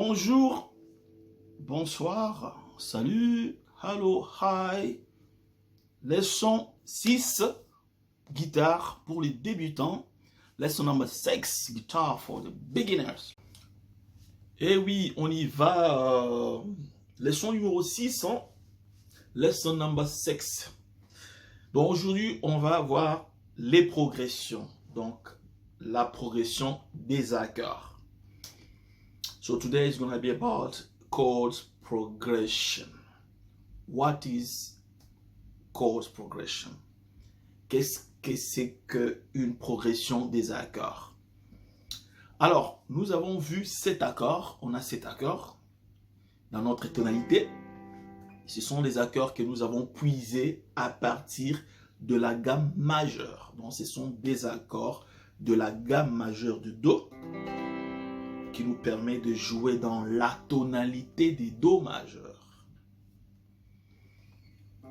Bonjour, bonsoir, salut, hello, hi. Leçon 6, guitare pour les débutants. Lesson number 6, guitar for the beginners. Et oui, on y va. Leçon numéro 6, hein? Lesson number 6. Donc aujourd'hui, on va voir les progressions. Donc, la progression des accords. So today is going to be about chords progression. What is chords progression? Qu'est-ce que c'est qu'une progression des accords? Alors, nous avons vu 7 accords. On a 7 accords dans notre tonalité. Ce sont les accords que nous avons puisés à partir de la gamme majeure. Donc, ce sont des accords de la gamme majeure du Do qui nous permet de jouer dans la tonalité des Do majeurs.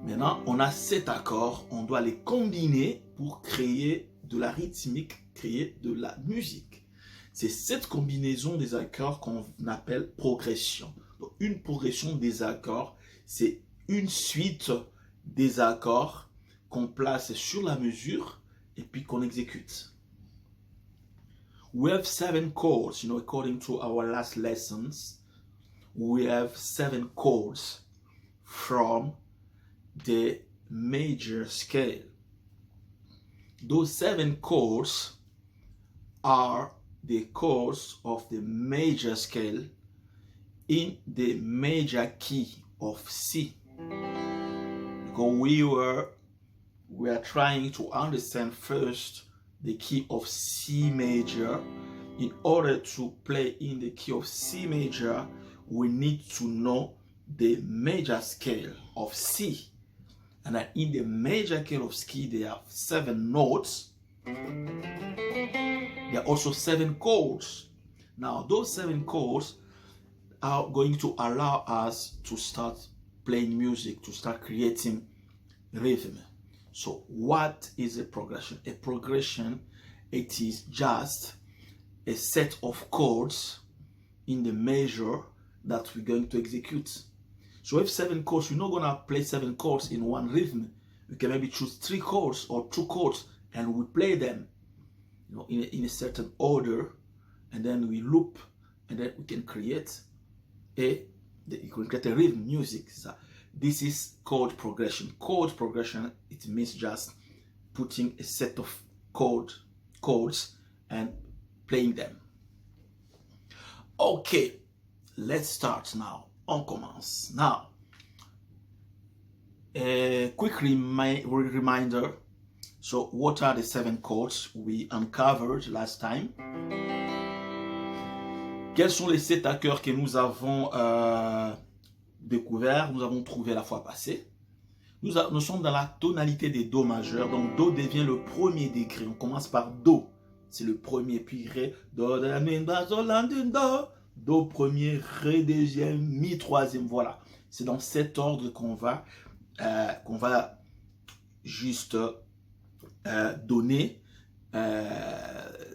Maintenant, on a 7 accords, on doit les combiner pour créer de la rythmique, créer de la musique. C'est cette combinaison des accords qu'on appelle progression. Donc, une progression des accords, c'est une suite des accords qu'on place sur la mesure et puis qu'on exécute. We have 7 chords, according to our last lessons. We have 7 chords from the major scale. Those 7 chords are the chords of the major scale in the major key of C. Because we are trying to understand first the key of C major. In order to play in the key of C major, we need to know the major scale of C. And that in the major scale of C, there are 7 notes. There are also 7 chords. Now, those 7 chords are going to allow us to start playing music, to start creating rhythm. So what is a progression? A progression, it is just a set of chords in the measure that we're going to execute. So if 7 chords, we're not going to play 7 chords in one rhythm. We can maybe choose 3 chords or 2 chords and we play them in a certain order, and then we loop, and then we can create a rhythm music. So this is chord progression. Chord progression, it means just putting a set of chords and playing them. Okay, let's start now. On commence. Now, a quick reminder. So, what are the 7 chords we uncovered last time? Quels sont les 7 accords que nous avons découvert, nous avons trouvé la fois passée? Nous sommes dans la tonalité des Do majeurs. Donc, Do devient le premier degré. On commence par Do. C'est le premier. Puis Ré, Do, de la mi, ba, sol, la, Do. Do premier, Ré deuxième, Mi troisième. Voilà. C'est dans cet ordre qu'on va juste donner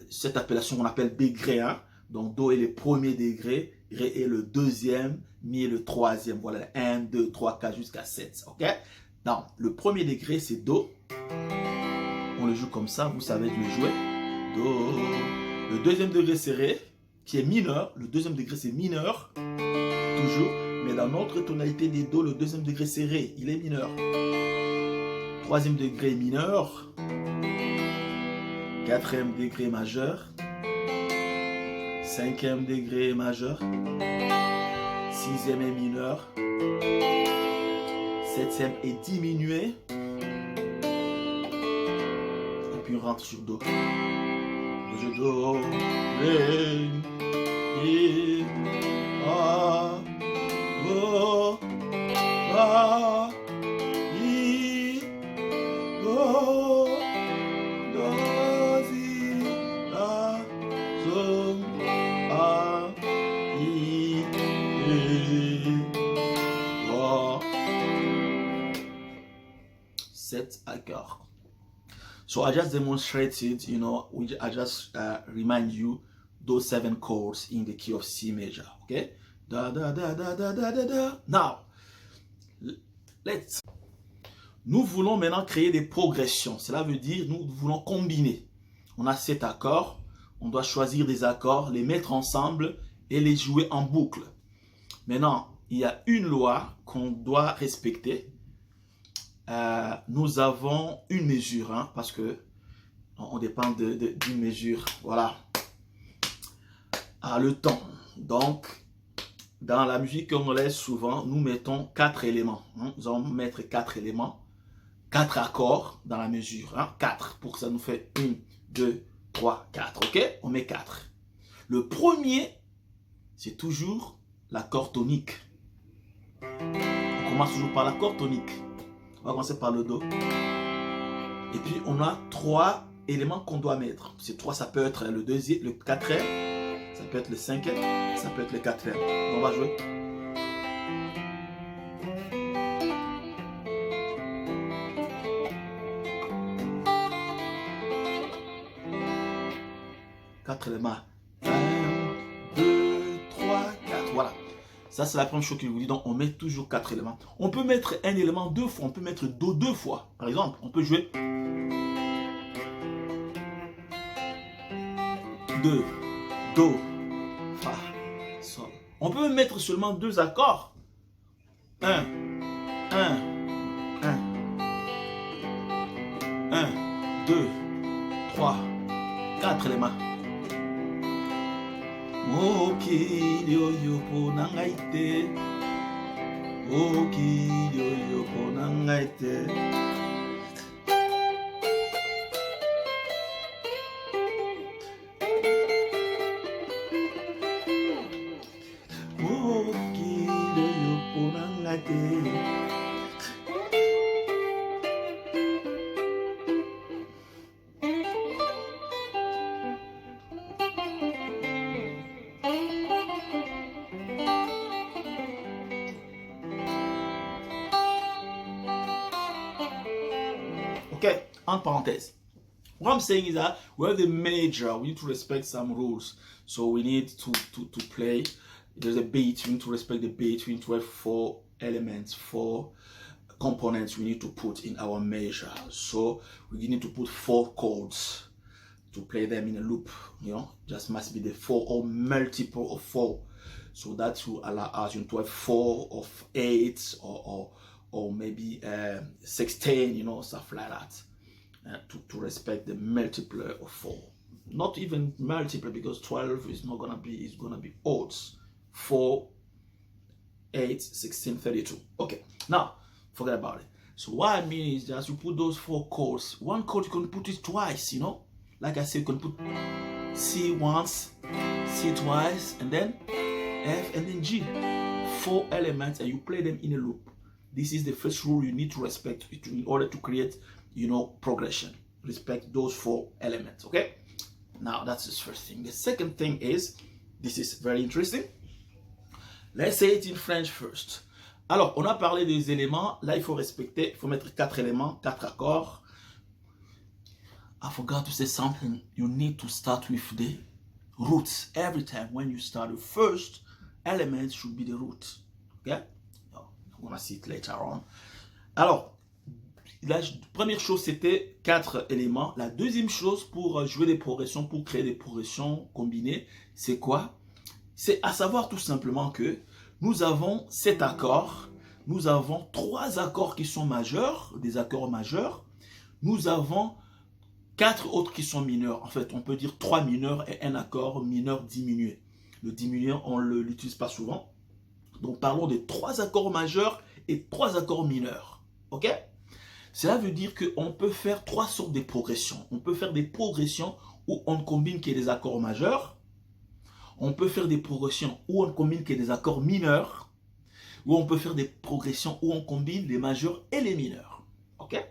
cette appellation qu'on appelle degré 1. Donc, Do est le premier degré, Ré est le deuxième, Mi est le troisième. Voilà, 1, 2, 3, 4 jusqu'à 7. OK? Donc, le premier degré, c'est Do. On le joue comme ça, vous savez le jouer. Do. Le deuxième degré, c'est Ré, qui est mineur. Le deuxième degré, c'est mineur. Toujours. Mais dans notre tonalité des Do, le deuxième degré, c'est Ré. Il est mineur. Troisième degré, mineur. Quatrième degré, majeur. Cinquième degré, majeur. Sixième est mineur. Septième est diminué. Et puis on rentre sur Do. Do, Ré, Mi, A, Do, La, Mi, Do, Do, Si, La, So, A, I, Ré, Do. 7 accords. So I just demonstrated, I just remind you those 7 chords in the key of C major, okay? Da, da, da, da, da, da, da, da. Now, nous voulons maintenant créer des progressions. Cela veut dire nous voulons combiner. On a 7 accords. On doit choisir des accords, les mettre ensemble et les jouer en boucle. Maintenant, il y a une loi qu'on doit respecter. Nous avons une mesure, hein, parce que on dépend d'une mesure. Voilà. Le temps. Donc, dans la musique congolaise, souvent, nous mettons 4 éléments. Hein. Nous allons mettre 4 éléments, 4 accords dans la mesure. Hein. 4, pour que ça nous fait 1, 2, 3, 4. Ok? On met 4. Le premier, c'est toujours l'accord tonique. On commence toujours par l'accord tonique. On va commencer par le Do. Et puis, on a 3 éléments qu'on doit mettre. Ces 3, ça peut être le deuxième, le quatrième, ça peut être le cinquième, ça peut être le quatrième. On va jouer. Quatre éléments. 1, 2, 3, 4. Voilà. Ça, c'est la première chose qu'il vous dit. Donc, on met toujours 4 éléments. On peut mettre un élément 2 fois. On peut mettre Do 2 fois. Par exemple, on peut jouer 2, Do, Fa, Sol. On peut mettre seulement 2 accords. 1, 1, 1, 1, 2, 3, 4 éléments. Okilio yopo nangaite. Okilio yopo nangaite. Okilio yopo nangaite. Okay, en parenthèse. What I'm saying is that we have the major, we need to respect some rules. So we need to play. There's a beat, we need to respect the beat. We need to have 4 elements, 4 components we need to put in our measure. So we need to put 4 chords to play them in a loop. You know, just must be the 4 or multiple of 4. So that will allow us to have 4 of 8 or maybe 16, you know, stuff like that. To respect the multiple of 4. Not even multiple, because 12 is not gonna be, it's gonna be odds. 4, 8, 16, 32. Okay, now forget about it. So what I mean is just you put those 4 chords. One chord you can put it twice, you know. Like I said, you can put C once, C twice, and then F and then G. 4 elements, and you play them in a loop. This is the first rule you need to respect in order to create, you know, progression. Respect those 4 elements, okay? Now, that's the first thing. The second thing is, this is very interesting. Let's say it in French first. Alors, on a parlé des éléments. Là, il faut respecter, il faut mettre 4 éléments, 4 accords. I forgot to say something. You need to start with the roots. Every time when you start, the first element should be the root, okay? I'm gonna see it later on. Alors, la première chose, c'était 4 éléments. La deuxième chose, pour jouer des progressions, pour créer des progressions combinées, c'est quoi? C'est à savoir tout simplement que nous avons 7 accords. Nous avons 3 accords qui sont majeurs, des accords majeurs. Nous avons 4 autres qui sont mineurs. En fait, on peut dire 3 mineurs et un accord mineur diminué. Le diminué, on ne l'utilise pas souvent. Donc, parlons des 3 accords majeurs et 3 accords mineurs. Ok? Cela veut dire qu'on peut faire 3 sortes de progressions. On peut faire des progressions où on ne combine que des accords majeurs. On peut faire des progressions où on ne combine que des accords mineurs. Ou on peut faire des progressions où on combine les majeurs et les mineurs. Ok?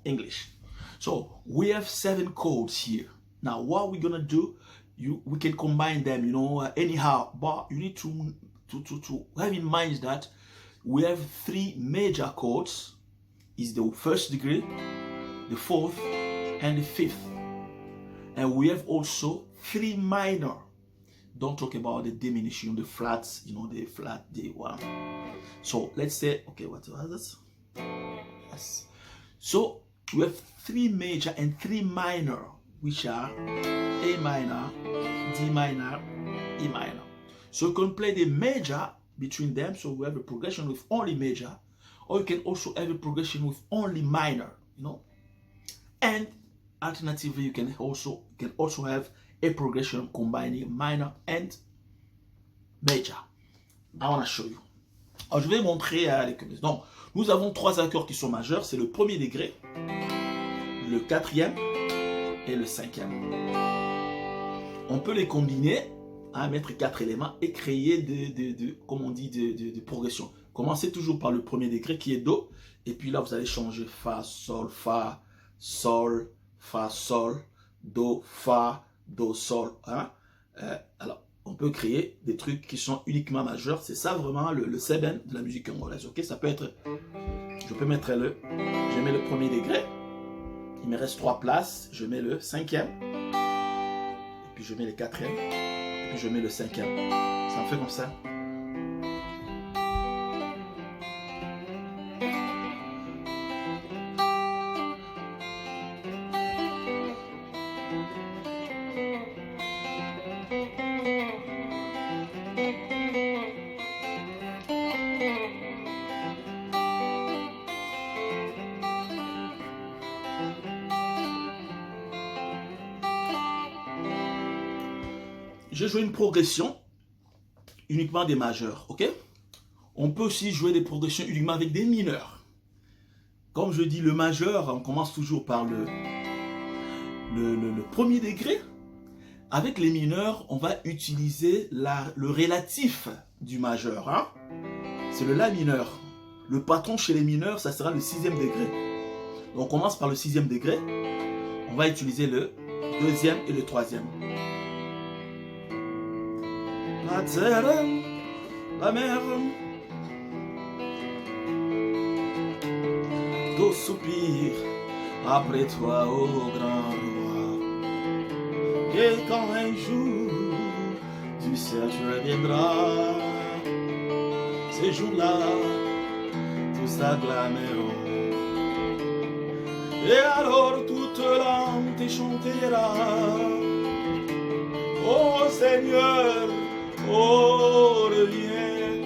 English. So, we have 7 chords here. Now, what we're going to do, we can combine them, you know, anyhow. But you need to have in mind that we have 3 major chords. Is the 1st degree, the 4th, and the 5th. And we have also 3 minor. Don't talk about the diminution, the flats, you know, the flat, the one. So let's say, okay, what was this? Yes. So we have 3 major and 3 minor, which are A minor, D minor, E minor. So you can play the major between them, so we have a progression with only major, or you can also have a progression with only minor, you know. And alternatively, you can also have a progression combining minor and major. I want to show you. Alors, je vais montrer les combinaisons. Donc, nous avons 3 accords qui sont majeurs. C'est le premier degré, le 4e et le 5e. On peut les combiner, mettre 4 éléments et créer comme on dit, de progression. Commencez toujours par le premier degré qui est Do. Et puis là, vous allez changer Fa, Sol, Fa, Sol, Fa, Sol, Do, Fa, Do, Sol. Alors, on peut créer des trucs qui sont uniquement majeurs. C'est ça vraiment le seben de la musique congolaise. Ok, ça peut être. Je peux mettre je mets le premier degré. Il me reste 3 places. Je mets le 5e. Et puis je mets le 4e. Et puis je mets le 5e. Ça me fait comme ça. J'ai joué une progression uniquement des majeurs, ok? On peut aussi jouer des progressions uniquement avec des mineurs. Comme je dis, le majeur, on commence toujours par le premier degré. Avec les mineurs, on va utiliser le relatif du majeur. Hein? C'est le La mineur. Le patron chez les mineurs, ça sera le 6e degré. Donc on commence par le 6e degré. On va utiliser le 2e et le 3e. La terre, la mer, tout soupir après toi, ô grand roi. Et quand un jour du ciel tu reviendras, ces jours-là, tout s'agglomeront. Et alors toute l'âme te chantera, ô Seigneur. Oh, reviens,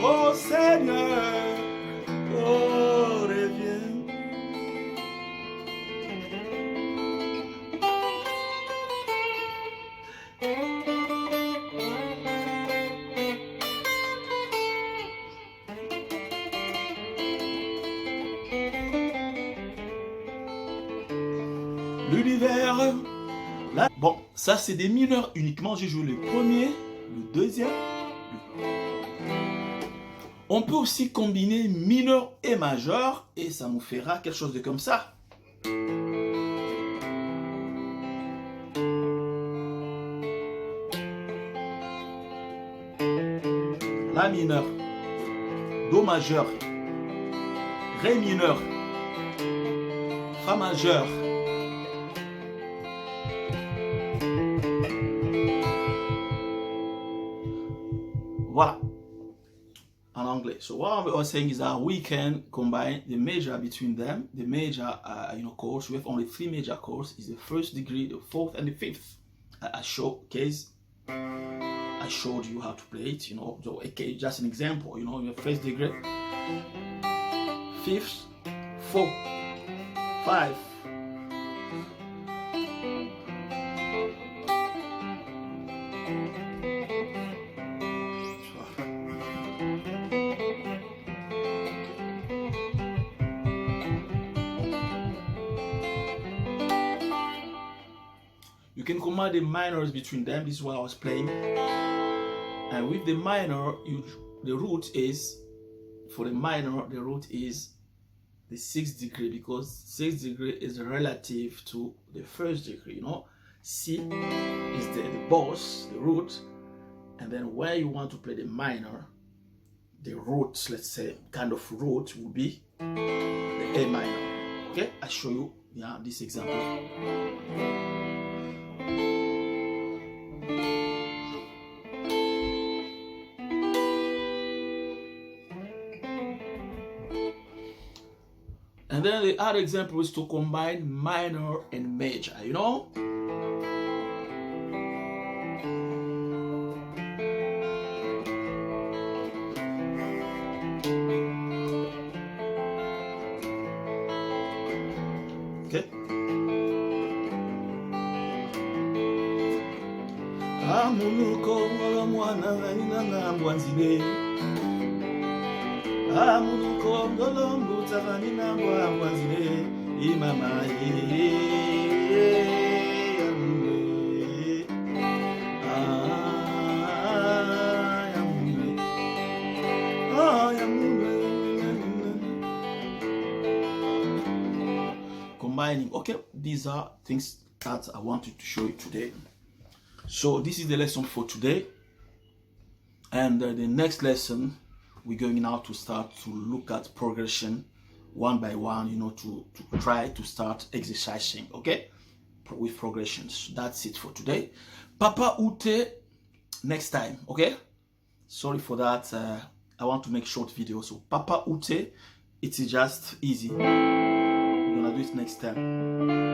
oh Seigneur, oh, reviens. L'univers. Là, bon, ça c'est des mineurs uniquement. J'ai joué le premier, le 2e. On peut aussi combiner mineur et majeur et ça nous fera quelque chose de comme ça. La mineur, Do majeur, Ré mineur, Fa majeur. Voilà, en anglais. So what I was saying is that we can combine the major between them. The major, chords. We have only 3 major chords. Is the 1st degree, the 4th, and the 5th. I showed you how to play it. You know, so okay, just an example. You know, your 1st degree, 5th, 4, 5. You can combine the minors between them. This is what I was playing. And with the minor, the root is, for the minor, the root is the 6th degree, because 6th degree is relative to the 1st degree. You know, C is the boss, the root, and then where you want to play the minor, the root, let's say, kind of root will be the A minor. Okay, I'll show you this example. And then the other example is to combine minor and major, you know? Okay? Amunuko ngolo mwana nina ngambwanzile. Amunuko ngolo mbutaka nina ngambwanzile. Imama combining. Okay, these are things that I wanted to show you today. So this is the lesson for today, and the next lesson we're going now to start to look at progression one by one, you know, to try to start exercising, okay, with progressions. That's it for today. Papa Ute next time, okay? Sorry for that. I want to make short videos. So Papa Ute, it's just easy. We're gonna do it next time.